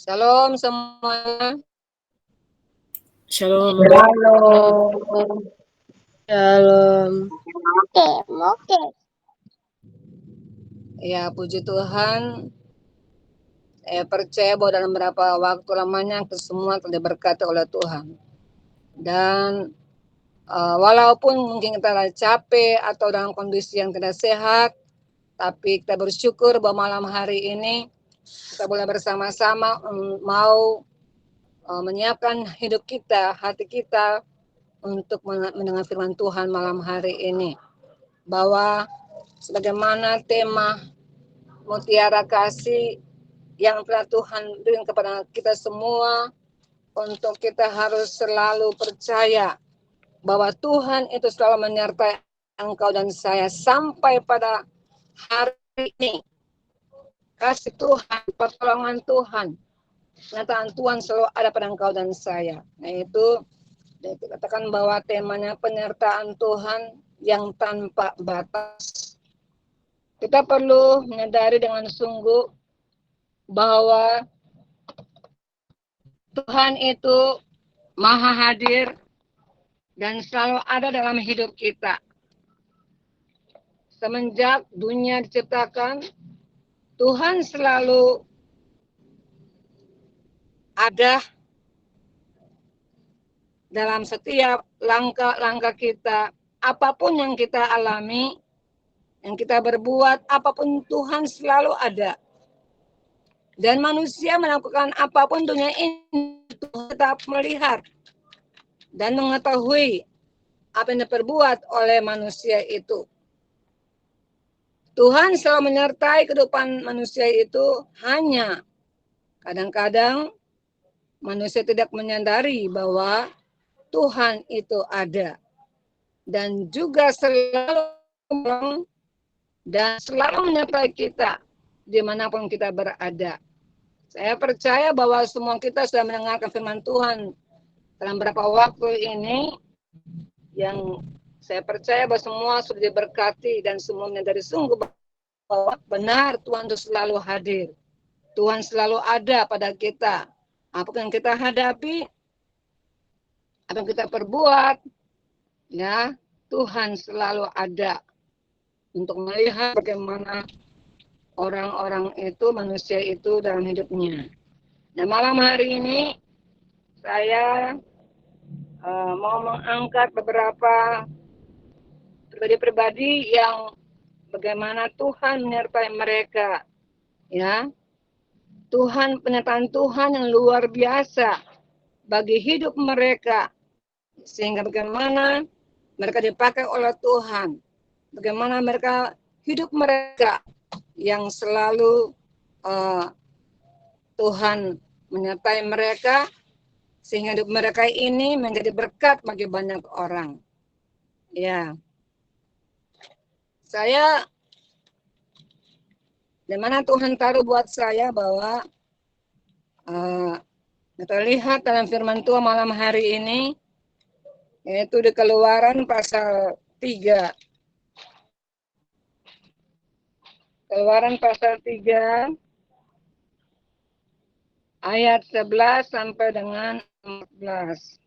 Shalom semuanya. Shalom. Shalom. Shalom. Oke. Ya, puji Tuhan. Saya percaya bahwa dalam beberapa waktu lamanya kita semua telah diberkati oleh Tuhan. Dan walaupun mungkin kita lagi capek atau dalam kondisi yang tidak sehat, tapi kita bersyukur bahwa malam hari ini kita boleh bersama-sama mau menyiapkan hidup kita, hati kita untuk mendengar firman Tuhan malam hari ini. Bahwa sebagaimana tema mutiara kasih yang telah Tuhan berikan kepada kita semua, untuk kita harus selalu percaya bahwa Tuhan itu selalu menyertai engkau dan saya sampai pada hari ini. Kasih Tuhan, pertolongan Tuhan, penyertaan Tuhan selalu ada pada engkau dan saya. Nah itu dikatakan bahwa temanya penyertaan Tuhan yang tanpa batas. Kita perlu menyadari dengan sungguh bahwa Tuhan itu maha hadir dan selalu ada dalam hidup kita. Semenjak dunia diciptakan, Tuhan selalu ada dalam setiap langkah-langkah kita. Apapun yang kita alami, yang kita berbuat, apapun Tuhan selalu ada. Dan manusia melakukan apapun dunia ini, Tuhan tetap melihat dan mengetahui apa yang diperbuat oleh manusia itu. Tuhan selalu menyertai kehidupan manusia itu, hanya kadang-kadang manusia tidak menyadari bahwa Tuhan itu ada. Dan juga selalu menyertai kita dimanapun kita berada. Saya percaya bahwa semua kita sudah mendengarkan firman Tuhan dalam beberapa waktu ini, yang saya percaya bahwa semua sudah diberkati dan semua menyadari sungguh bahwa benar Tuhan itu selalu hadir. Tuhan selalu ada pada kita. Apa yang kita hadapi, apa yang kita perbuat, ya Tuhan selalu ada untuk melihat bagaimana orang-orang itu, manusia itu dalam hidupnya. Nah, malam hari ini saya mau mengangkat beberapa pribadi-pribadi yang bagaimana Tuhan menyertai mereka, ya. Tuhan, penyertaan Tuhan yang luar biasa bagi hidup mereka, sehingga bagaimana mereka dipakai oleh Tuhan, bagaimana mereka hidup mereka yang selalu Tuhan menyertai mereka, sehingga hidup mereka ini menjadi berkat bagi banyak orang. Ya, saya, di mana Tuhan taruh buat saya bahwa kita lihat dalam firman Tuhan malam hari ini, yaitu di Keluaran pasal 3. Keluaran pasal 3 ayat 11 sampai dengan 14.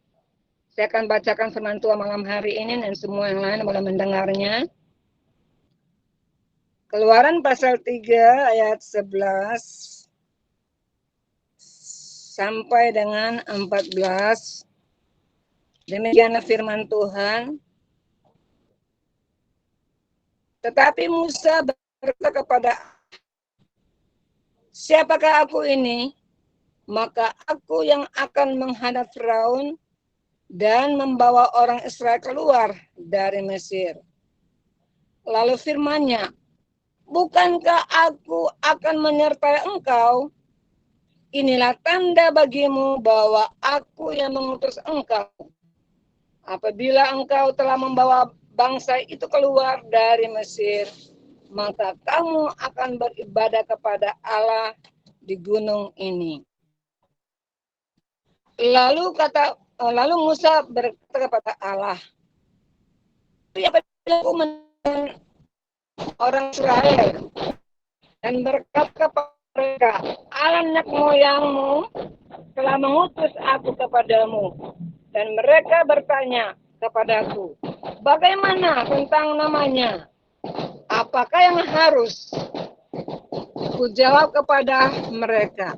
Saya akan bacakan firman Tuhan malam hari ini dan semua yang lain boleh mendengarnya. Keluaran pasal 3 ayat 11 sampai dengan 14. Demikianlah firman Tuhan. Tetapi Musa berkata kepada, siapakah aku ini? Maka aku yang akan menghadap Firaun dan membawa orang Israel keluar dari Mesir. Lalu firman-Nya, bukankah aku akan menyertai engkau? Inilah tanda bagimu bahwa aku yang mengutus engkau. Apabila engkau telah membawa bangsa itu keluar dari Mesir, maka kamu akan beribadah kepada Allah di gunung ini. Lalu Musa berkata kepada Allah, apabila aku orang Israel dan berkata kepada mereka, Allah nenek moyangmu telah mengutus aku kepadamu. Dan mereka bertanya kepadaku, bagaimana tentang namanya? Apakah yang harus kujawab kepada mereka?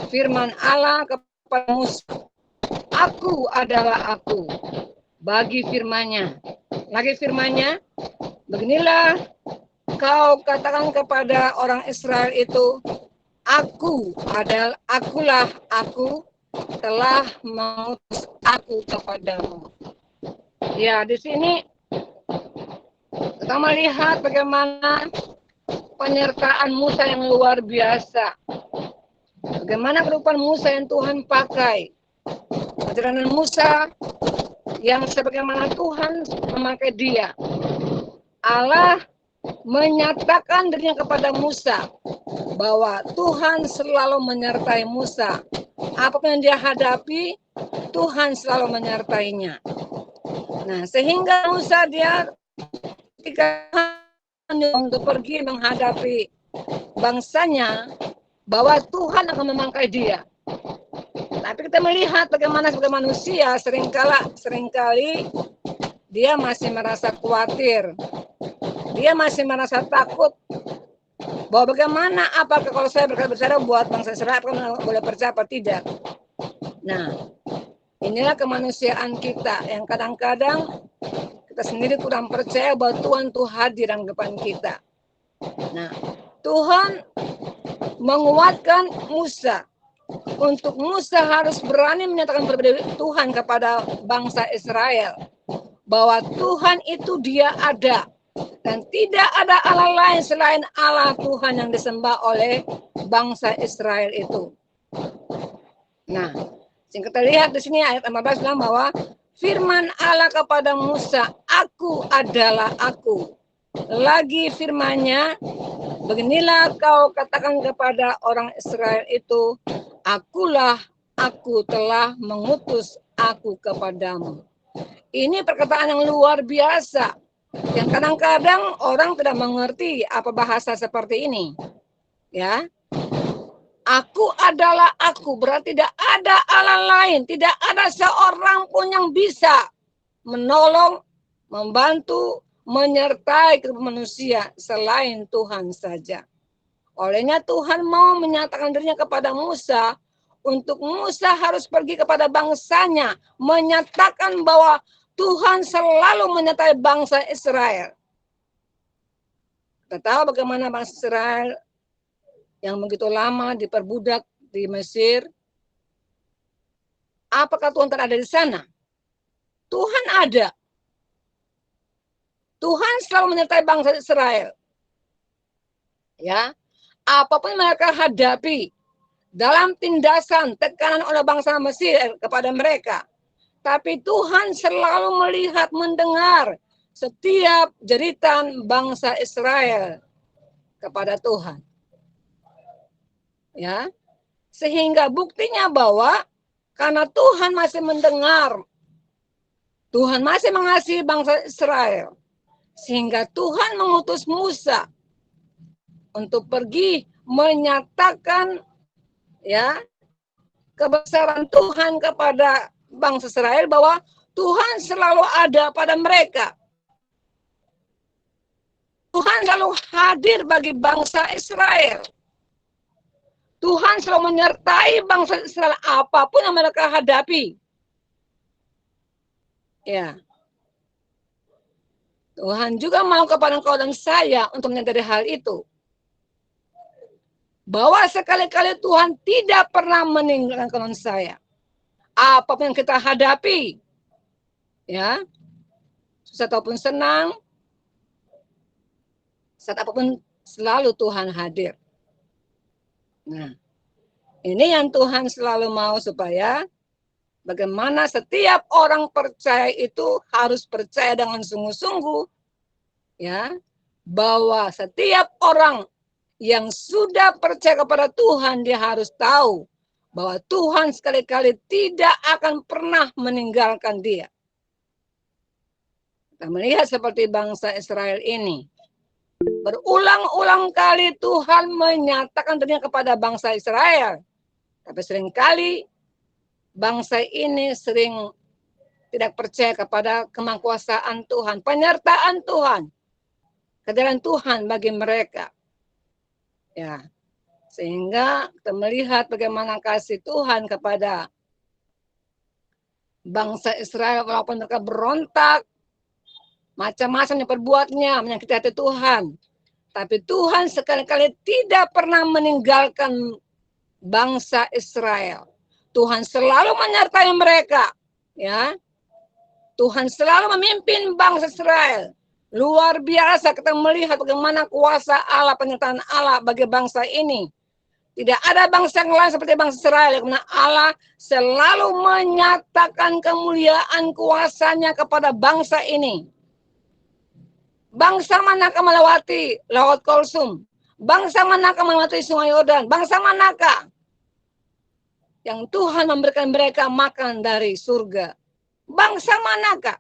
Firman Allah kepada Musa, aku adalah aku. Bagi firman-Nya. Lagi firman-Nya, beginilah kau katakan kepada orang Israel itu, akulah aku telah mengutus aku kepadamu. Ya, di sini kita melihat bagaimana penyertaan Musa yang luar biasa. Bagaimana kehidupan Musa yang Tuhan pakai. Perjalanan Musa yang sebagaimana Tuhan memakai dia. Allah menyatakan dirinya kepada Musa bahwa Tuhan selalu menyertai Musa. Apapun yang dia hadapi, Tuhan selalu menyertainya. Nah, sehingga Musa dia ketika untuk pergi menghadapi bangsanya, bahwa Tuhan akan memakai dia. Tapi kita melihat bagaimana sebagai manusia seringkali dia masih merasa khawatir. Dia masih merasa takut bahwa bagaimana, apakah kalau saya berkata buat bangsa Israel boleh percaya apa tidak. Nah, inilah kemanusiaan kita yang kadang-kadang kita sendiri kurang percaya bahwa Tuhan tuh hadir dalam kehidupan kita. Nah, Tuhan menguatkan Musa untuk Musa harus berani menyatakan berbeda Tuhan kepada bangsa Israel, bahwa Tuhan itu dia ada dan tidak ada Allah lain selain Allah Tuhan yang disembah oleh bangsa Israel itu. Nah, yang kita lihat di sini ayat 15 bilang bahwa firman Allah kepada Musa, aku adalah aku. Lagi firman-Nya, beginilah kau katakan kepada orang Israel itu, akulah aku telah mengutus aku kepadamu. Ini perkataan yang luar biasa. Yang kadang-kadang orang tidak mengerti apa bahasa seperti ini. Ya. Aku adalah aku, berarti tidak ada Allah lain, tidak ada seorang pun yang bisa menolong, membantu, menyertai kehidupan manusia selain Tuhan saja. Olehnya Tuhan mau menyatakan dirinya kepada Musa, untuk Musa harus pergi kepada bangsanya, menyatakan bahwa Tuhan selalu menyertai bangsa Israel. Kita tahu bagaimana bangsa Israel yang begitu lama diperbudak di Mesir. Apakah Tuhan tidak ada di sana? Tuhan ada. Tuhan selalu menyertai bangsa Israel. Ya, apapun mereka hadapi dalam tindasan tekanan oleh bangsa Mesir kepada mereka, tapi Tuhan selalu melihat, mendengar setiap jeritan bangsa Israel kepada Tuhan. Ya, sehingga buktinya bahwa karena Tuhan masih mendengar, Tuhan masih mengasihi bangsa Israel, sehingga Tuhan mengutus Musa untuk pergi menyatakan ya kebesaran Tuhan kepada bangsa Israel, bahwa Tuhan selalu ada pada mereka. Tuhan selalu hadir bagi bangsa Israel. Tuhan selalu menyertai bangsa Israel apapun yang mereka hadapi. Ya. Tuhan juga mau kepada engkau dan saya untuk menyadari hal itu. Bahwa sekali-kali Tuhan tidak pernah meninggalkan saya. Apapun yang kita hadapi, ya, susah ataupun senang, saat apapun selalu Tuhan hadir. Nah, ini yang Tuhan selalu mau, supaya bagaimana setiap orang percaya itu harus percaya dengan sungguh-sungguh, ya, bahwa setiap orang yang sudah percaya kepada Tuhan, dia harus tahu bahwa Tuhan sekali-kali tidak akan pernah meninggalkan dia. Kita melihat seperti bangsa Israel ini. Berulang-ulang kali Tuhan menyatakan dirinya kepada bangsa Israel. Tapi seringkali bangsa ini sering tidak percaya kepada kemahakuasaan Tuhan, penyertaan Tuhan, kehadiran Tuhan bagi mereka. Ya, sehingga kita melihat bagaimana kasih Tuhan kepada bangsa Israel walaupun mereka berontak, macam-macam yang perbuatnya menyakiti hati Tuhan. Tapi Tuhan sekali-kali tidak pernah meninggalkan bangsa Israel. Tuhan selalu menyertai mereka, ya. Tuhan selalu memimpin bangsa Israel. Luar biasa kita melihat bagaimana kuasa Allah, penyertaan Allah bagi bangsa ini. Tidak ada bangsa yang lain seperti bangsa Israel, karena Allah selalu menyatakan kemuliaan kuasanya kepada bangsa ini. Bangsa manakah melewati Laut Kulsum? Bangsa manakah melewati Sungai Yordan? Bangsa manakah yang Tuhan memberikan mereka makan dari surga? Bangsa manakah?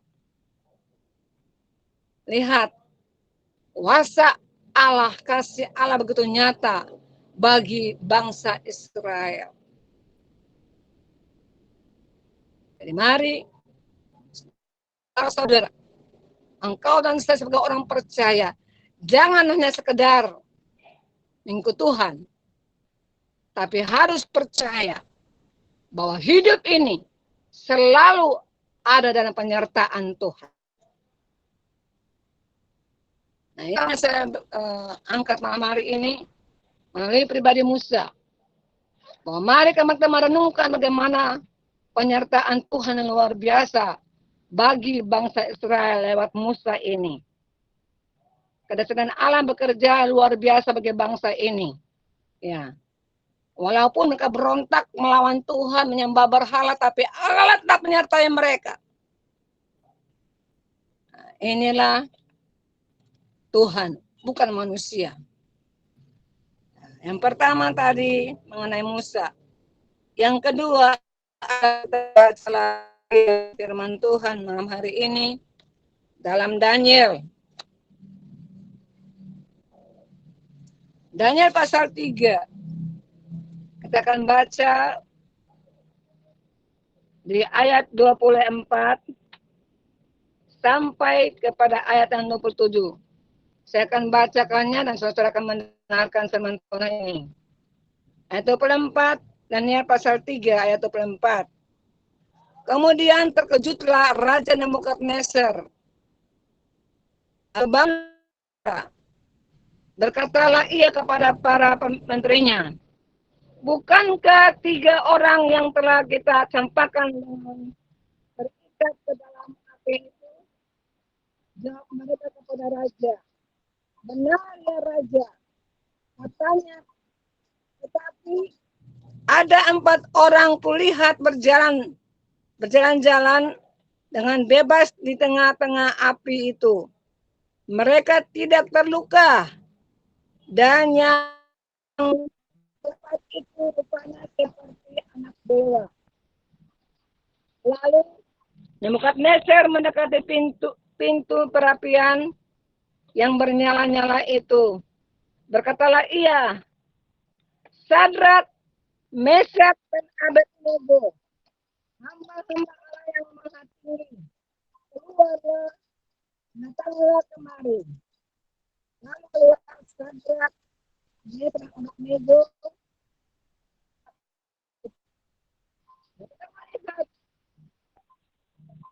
Lihat, kuasa Allah, kasih Allah begitu nyata bagi bangsa Israel. Jadi mari, saudara, engkau dan saya sebagai orang percaya, jangan hanya sekedar mengikut Tuhan, tapi harus percaya bahwa hidup ini selalu ada dalam penyertaan Tuhan. Nah, yang saya angkat malam hari ini melalui pribadi Musa, bahwa mari kita merenungkan bagaimana penyertaan Tuhan yang luar biasa bagi bangsa Israel lewat Musa ini. Kedahsyatan Allah bekerja luar biasa bagi bangsa ini. Ya. Walaupun mereka berontak melawan Tuhan, menyembah berhala, tapi Allah tetap menyertai mereka. Nah, inilah Tuhan, bukan manusia. Nah, yang pertama tadi mengenai Musa. Yang kedua adalah firman Tuhan malam hari ini dalam Daniel. Daniel pasal 3. Kita akan baca di ayat 24 sampai kepada ayat yang 27. Saya akan bacakannya dan saudara akan mendengarkan firman Tuhan ini. Ayat 24, Daniel pasal 3 ayat 24. Kemudian terkejutlah Raja Nebukadnezar. Bangsa. Berkatalah ia kepada para menterinya, bukankah 3 orang yang telah kita campakkan terikat ke dalam api itu? Jawab mereka kepada raja, benar ya raja, katanya. Tetapi ada 4 orang kulihat berjalan-jalan dengan bebas di tengah-tengah api itu. Mereka tidak terluka, dan yang tempat itu rupanya seperti anak dewa. Lalu Nebukadnezar mendekati pintu perapian yang bernyala-nyala itu. Berkatalah ia, Sadrak, Mesak, dan Abednego, hamba-hamba Allah yang maha tinggi, keluarlah, datanglah kemari. Lalu Sadrak, Mesak, dan Abednego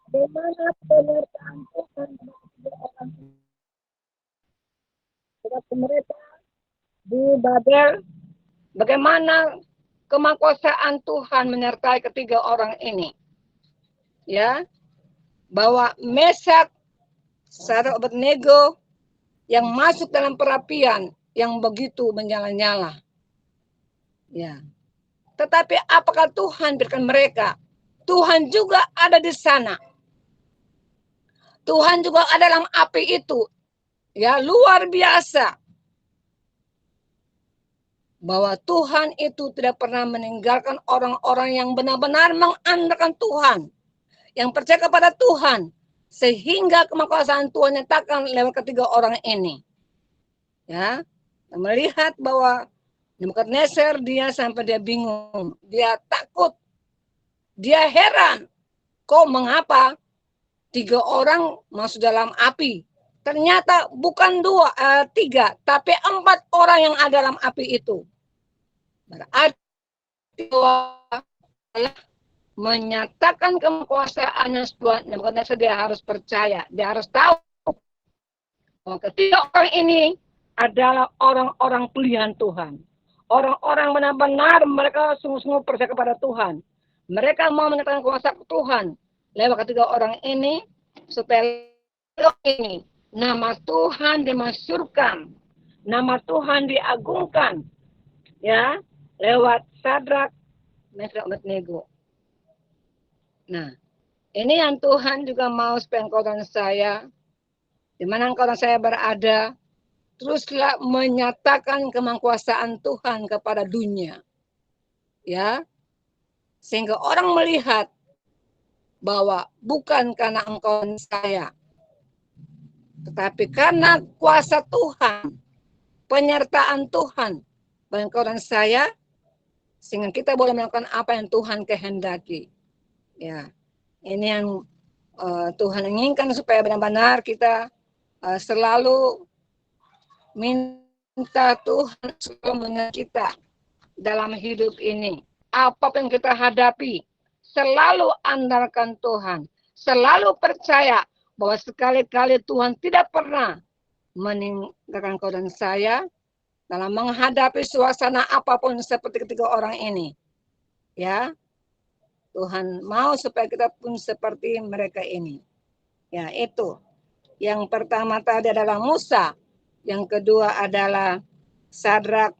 bagaimana penyertaan Tuhan kepada orang kepada mereka di Babel, bagaimana kemakuasaan Tuhan menyertai ketiga orang ini. Ya, bahwa Mesak, Sadrak, Abednego yang masuk dalam perapian yang begitu menyala-nyala. Ya. Tetapi apakah Tuhan berikan mereka? Tuhan juga ada di sana. Tuhan juga ada dalam api itu. Ya, luar biasa. Bahwa Tuhan itu tidak pernah meninggalkan orang-orang yang benar-benar mengandalkan Tuhan. Yang percaya kepada Tuhan. Sehingga kemakuasaan Tuhan nyatakan lewat ketiga orang ini. Ya, melihat bahwa Nebukadnezar dia sampai dia bingung, dia takut, dia heran, kok mengapa 3 orang masuk dalam api? Ternyata bukan 3, tapi 4 orang yang ada dalam api itu. Berarti bahwa menyatakan kekuasaannya Tuhan, Nebukadnezar dia harus percaya, dia harus tahu bahwa ketiga orang ini adalah orang-orang pilihan Tuhan. Orang-orang benar-benar mereka sungguh-sungguh percaya kepada Tuhan. Mereka mau menyatakan kuasa Tuhan lewat ketiga orang ini supaya ini nama Tuhan dimasyurkan, nama Tuhan diagungkan, ya, lewat Sadrak, Meshach, Abednego. Nah, ini yang Tuhan juga mau supaya engkau dan saya, di mana engkau dan saya berada, teruslah menyatakan kemahakuasaan Tuhan kepada dunia. Ya, sehingga orang melihat bahwa bukan karena engkau dan saya, tetapi karena kuasa Tuhan, penyertaan Tuhan bagi engkau dan saya, sehingga kita boleh melakukan apa yang Tuhan kehendaki. Ya, ini yang Tuhan inginkan supaya benar-benar kita selalu minta Tuhan selalu mengingat kita dalam hidup ini. Apapun yang kita hadapi, selalu andalkan Tuhan. Selalu percaya bahwa sekali-kali Tuhan tidak pernah meninggalkan kau dan saya dalam menghadapi suasana apapun seperti ketiga orang ini. Ya, Tuhan mau supaya kita pun seperti mereka ini. Ya, itu. Yang pertama tadi adalah Musa. Yang kedua adalah Sadrak,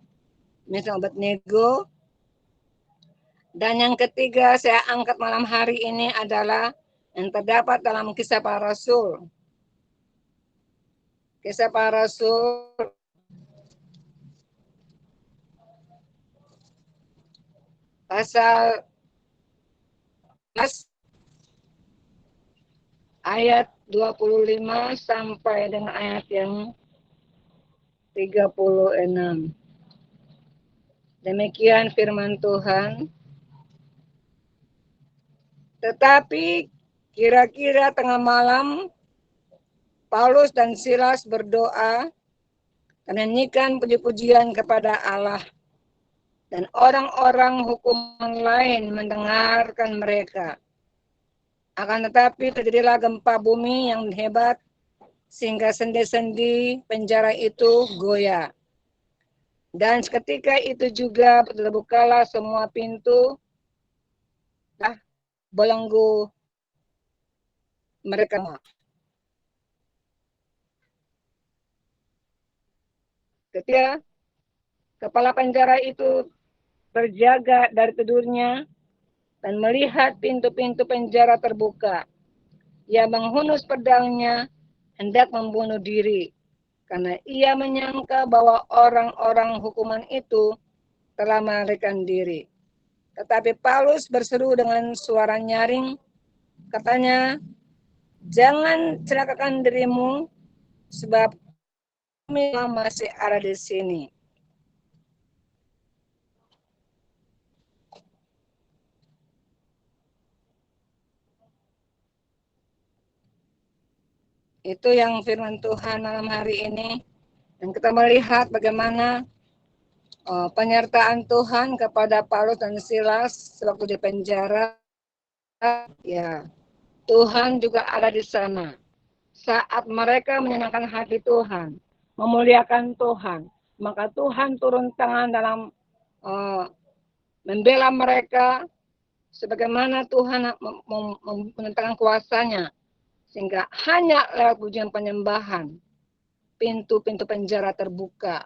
Meshach, Abednego. Dan yang ketiga saya angkat malam hari ini adalah yang terdapat dalam Kisah Para Rasul. Kisah Para Rasul pasal ayat 25 sampai dengan ayat yang 36. Demikian firman Tuhan. Tetapi kira-kira tengah malam Paulus dan Silas berdoa dan menyanyikan puji-pujian kepada Allah. Dan orang-orang hukuman lain mendengarkan mereka. Akan tetapi terjadilah gempa bumi yang hebat sehingga sendi-sendi penjara itu goyah. Dan seketika itu juga terbukalah semua pintu belenggu mereka. Ketika kepala penjara itu terjaga dari tidurnya dan melihat pintu-pintu penjara terbuka, ia menghunus pedangnya hendak membunuh diri karena ia menyangka bahwa orang-orang hukuman itu telah melarikan diri. Tetapi Paulus berseru dengan suara nyaring, katanya, jangan celakakan dirimu sebab kami masih ada di sini. Itu yang firman Tuhan malam hari ini. Dan kita melihat bagaimana penyertaan Tuhan kepada Paulus dan Silas sewaktu di penjara. Ya, Tuhan juga ada di sana. Saat mereka menyenangkan hati Tuhan, memuliakan Tuhan, maka Tuhan turun tangan dalam membela mereka sebagaimana Tuhan menyatakan kuasanya, sehingga hanya lewat pujian penyembahan pintu-pintu penjara terbuka.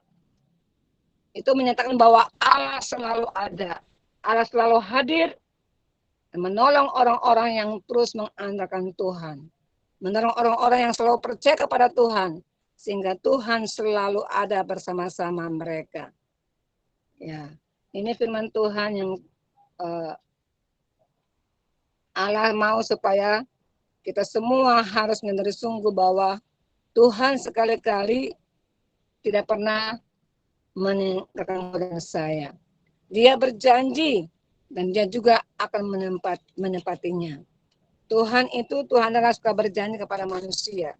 Itu menyatakan bahwa Allah selalu ada, Allah selalu hadir dan menolong orang-orang yang terus mengandalkan Tuhan, menolong orang-orang yang selalu percaya kepada Tuhan, sehingga Tuhan selalu ada bersama-sama mereka. Ya, ini firman Tuhan yang Allah mau supaya kita semua harus menyadari sungguh bahwa Tuhan sekali-kali tidak pernah meninggalkan engkau dan saya. Dia berjanji dan dia juga akan menepatinya. Tuhan itu, Tuhan adalah suka berjanji kepada manusia.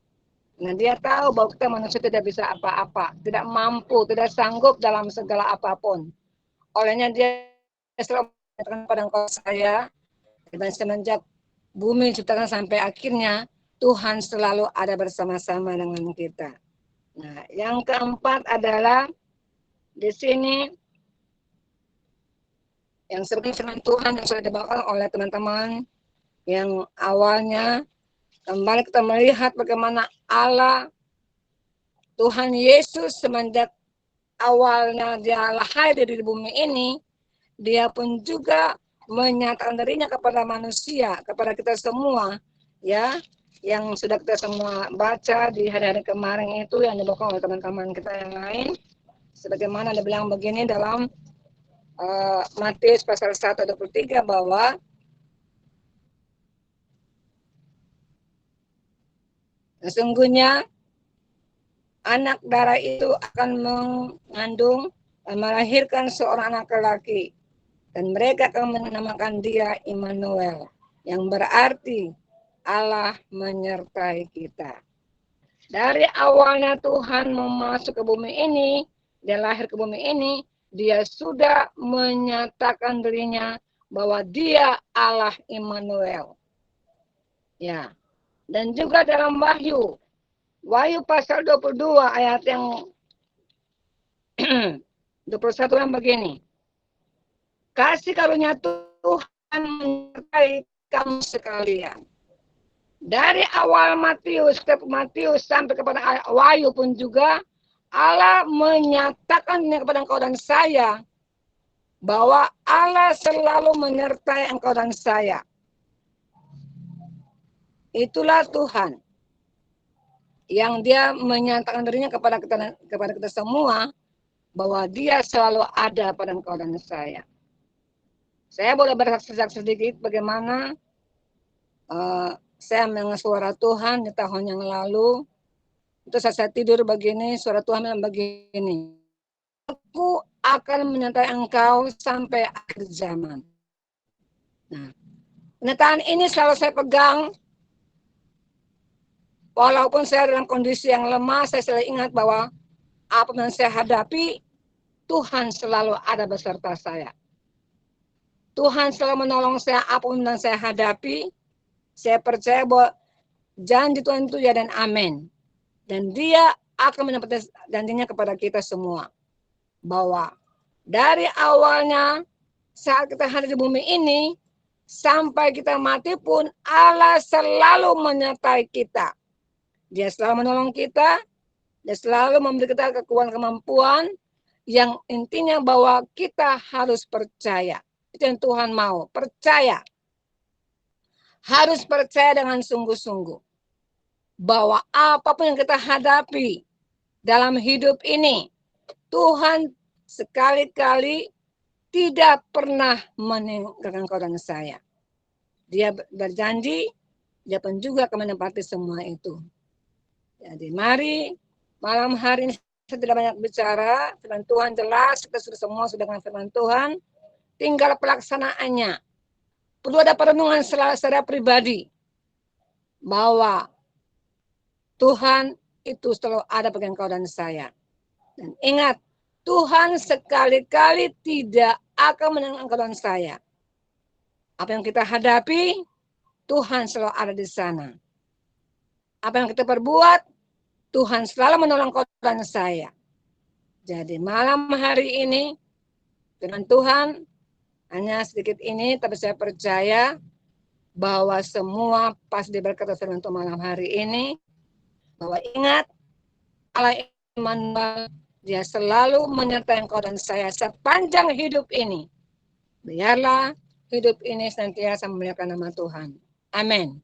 Nah, dia tahu bahwa kita manusia tidak bisa apa-apa, tidak mampu, tidak sanggup dalam segala apapun. Olehnya dia selalu mengatakan kepada engkau saya, dan semenjak bumi diciptakan sampai akhirnya, Tuhan selalu ada bersama-sama dengan kita. Nah, yang keempat adalah di sini yang seperti firman Tuhan yang sudah dibawakan oleh teman-teman yang awalnya, kembali kita melihat bagaimana Allah Tuhan Yesus semenjak awalnya dia lahir di bumi ini, dia pun juga menyatakan dirinya kepada manusia, kepada kita semua, ya, yang sudah kita semua baca di hari-hari kemarin itu yang dibawakan oleh teman-teman kita yang lain, sebagaimana dibilang begini dalam Matius pasal 1:23 bahwa sesungguhnya anak darah itu akan mengandung dan melahirkan seorang anak lelaki, dan mereka akan menamakan dia Immanuel, yang berarti Allah menyertai kita. Dari awalnya Tuhan masuk ke bumi ini, dia lahir ke bumi ini, dia sudah menyatakan dirinya bahwa dia Allah Immanuel. Ya. Dan juga dalam Wahyu pasal 22 ayat yang 21 yang begini. Kasih karunia Tuhan menyertai kamu sekalian. Dari awal Matius sampai kepada Wahyu pun juga Allah menyatakan kepada engkau dan saya bahwa Allah selalu menyertai engkau dan saya. Itulah Tuhan yang dia menyatakan dirinya kepada kita semua bahwa dia selalu ada pada engkau dan saya. Saya boleh bersaksi sedikit bagaimana saya mendengar suara Tuhan di tahun yang lalu. Itu saya tidur begini, suara Tuhan bilang begini. Aku akan menyertai engkau sampai akhir zaman. Nah, kenyataan ini selalu saya pegang. Walaupun saya dalam kondisi yang lemah, saya selalu ingat bahwa apa yang saya hadapi, Tuhan selalu ada beserta saya. Tuhan selalu menolong saya apapun yang saya hadapi. Saya percaya bahwa janji Tuhan itu ya dan amin. Dan dia akan menepati janjinya kepada kita semua. Bahwa dari awalnya saat kita hadir di bumi ini, sampai kita mati pun Allah selalu menyertai kita. Dia selalu menolong kita, dia selalu memberi kita kekuatan kemampuan, yang intinya bahwa kita harus percaya. Itu yang Tuhan mau, percaya. Harus percaya dengan sungguh-sungguh. Bahwa apapun yang kita hadapi dalam hidup ini, Tuhan sekali-kali tidak pernah meninggalkan kau dan saya. Dia berjanji, dia pun juga akan menepati semua itu. Jadi mari malam hari ini saya tidak banyak bicara, firman Tuhan jelas, kita sudah semua sudah dengan firman Tuhan, tinggal pelaksanaannya. Perlu ada perenungan secara pribadi bahwa Tuhan itu selalu ada bagi engkau dan saya. Dan ingat, Tuhan sekali-kali tidak akan meninggalkan engkau dan saya. Apa yang kita hadapi, Tuhan selalu ada di sana. Apa yang kita perbuat, Tuhan selalu menolong kau dan saya. Jadi malam hari ini, firman Tuhan hanya sedikit ini, tapi saya percaya bahwa semua pasti berkata firman Tuhan malam hari ini, bahwa ingat, Allah Immanuel, dia selalu menyertai engkau dan saya sepanjang hidup ini. Biarlah hidup ini senantiasa memuliakan nama Tuhan. Amin.